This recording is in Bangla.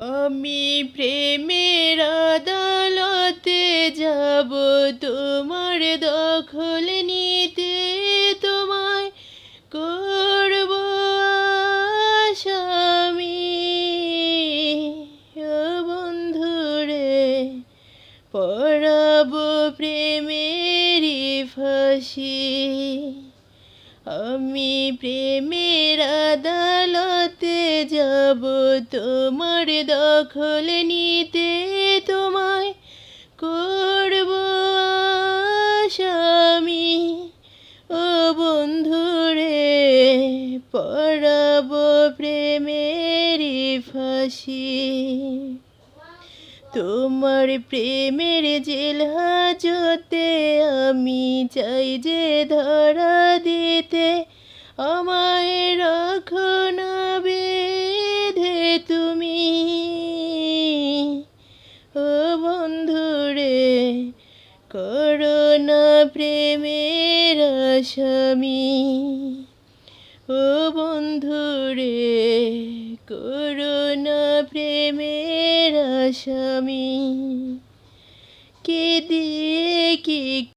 আমি প্রেমের আদালতে যাব তোমার দখল নিতে, তোমায় করব আসামি। ও বন্ধুরে, পড়াবো প্রেমেরই ফাঁসি। আমি প্রেমের আদালতে যাব তোমার দখল নিতে, তোমায় করব আসামি। ও বন্ধুরে, পড়াবো প্রেমেরই ফাঁসি। তোমার প্রেমের জেল হাজতে আমি চাই যে ধরা দিতে, আমায় রাখো না বেঁধে তুমি। ও বন্ধুরে, করো না প্রেমের আসামি। ও বন্ধুরে, করো না প্রেমের আসামি। কে দিয়ে কি